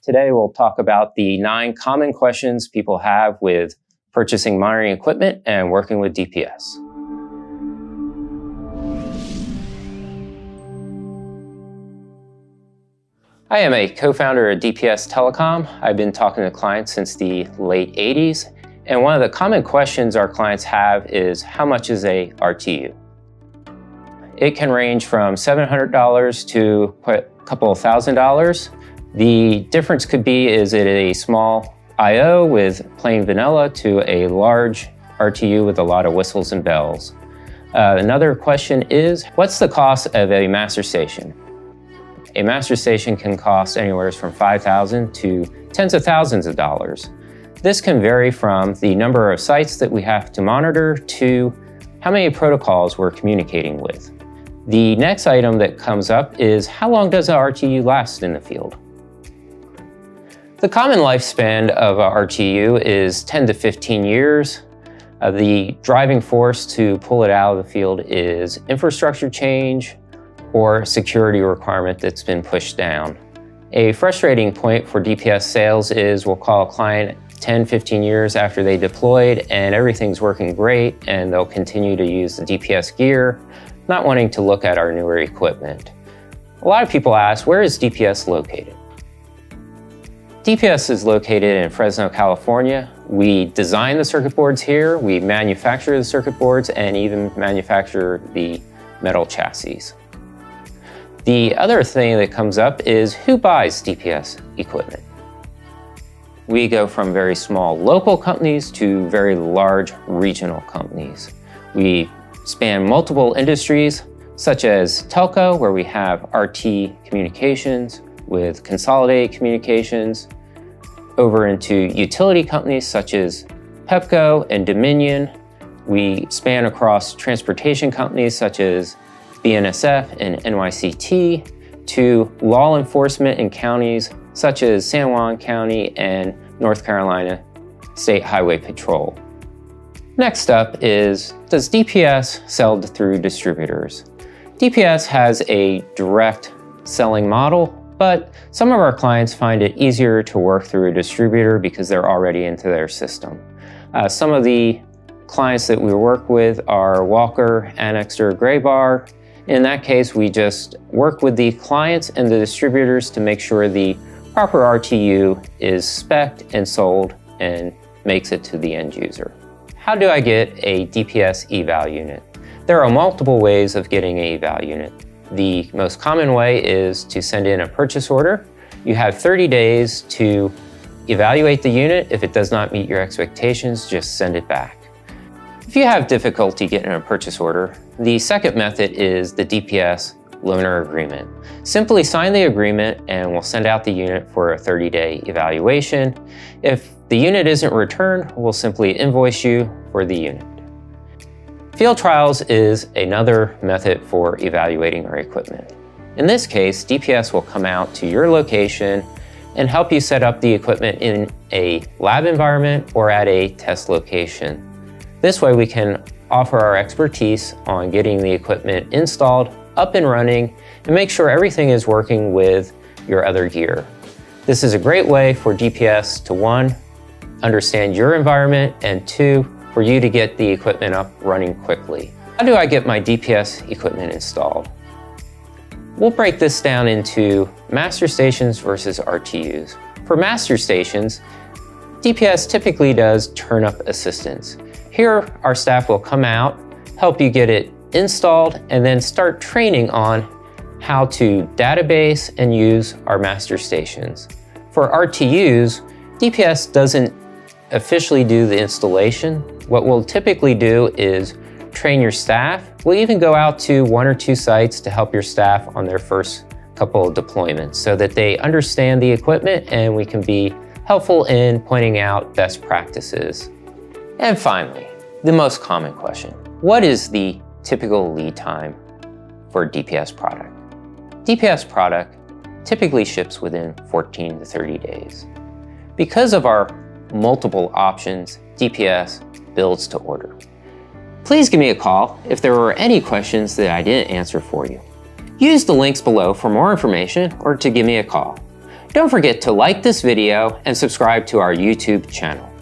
Today we'll talk about the 9 common questions people have with purchasing monitoring equipment and working with DPS. I am a co-founder of DPS Telecom. I've been talking to clients since the late 80s, and one of the common questions our clients have is, how much is a RTU? It can range from $700 to a couple of $1,000s. The difference could be, is it a small IO with plain vanilla to a large RTU with a lot of whistles and bells? Another question is, what's the cost of a master station? A master station can cost anywhere from $5,000 to tens of thousands of dollars. This can vary from the number of sites that we have to monitor to how many protocols we're communicating with. The next item that comes up is, how long does an RTU last in the field? The common lifespan of an RTU is 10 to 15 years. The driving force to pull it out of the field is infrastructure change or security requirement that's been pushed down. A frustrating point for DPS sales is, we'll call a client 10, 15 years after they deployed and everything's working great, and they'll continue to use the DPS gear, not wanting to look at our newer equipment. A lot of people ask, where is DPS located? DPS is located in Fresno, California. We design the circuit boards here, we manufacture the circuit boards, and even manufacture the metal chassis. The other thing that comes up is, who buys DPS equipment? We go from very small local companies to very large regional companies. We span multiple industries, such as telco, where we have RT communications with consolidated communications, over into utility companies such as Pepco and Dominion. We span across transportation companies such as BNSF and NYCT, to law enforcement in counties such as San Juan County and North Carolina State Highway Patrol. Next up is, does DPS sell through distributors? DPS has a direct selling model, but some of our clients find it easier to work through a distributor because they're already into their system. Some of the clients that we work with are Walker, Annexter, Graybar. In that case, we just work with the clients and the distributors to make sure the proper RTU is spec'd and sold and makes it to the end user. How do I get a DPS eval unit? There are multiple ways of getting an eval unit. The most common way is to send in a purchase order. You have 30 days to evaluate the unit. If it does not meet your expectations, just send it back. If you have difficulty getting a purchase order, the second method is the DPS loaner agreement. Simply sign the agreement and we'll send out the unit for a 30-day evaluation. If the unit isn't returned, we'll simply invoice you for the unit. Field trials is another method for evaluating our equipment. In this case, DPS will come out to your location and help you set up the equipment in a lab environment or at a test location. This way we can offer our expertise on getting the equipment installed, up and running, and make sure everything is working with your other gear. This is a great way for DPS to, 1, understand your environment, and 2, for you to get the equipment up running quickly. How do I get my DPS equipment installed? We'll break this down into master stations versus RTUs. For master stations, DPS typically does turn-up assistance. Here, our staff will come out, help you get it installed, and then start training on how to database and use our master stations. For RTUs, DPS doesn't officially do the installation. What we'll typically do is train your staff. We'll even go out to 1 or 2 sites to help your staff on their first couple of deployments so that they understand the equipment and we can be helpful in pointing out best practices. And finally, the most common question, what is the typical lead time for a DPS product? DPS product typically ships within 14 to 30 days. Because of our multiple options, DPS builds to order. Please give me a call if there were any questions that I didn't answer for you. Use the links below for more information or to give me a call. Don't forget to like this video and subscribe to our YouTube channel.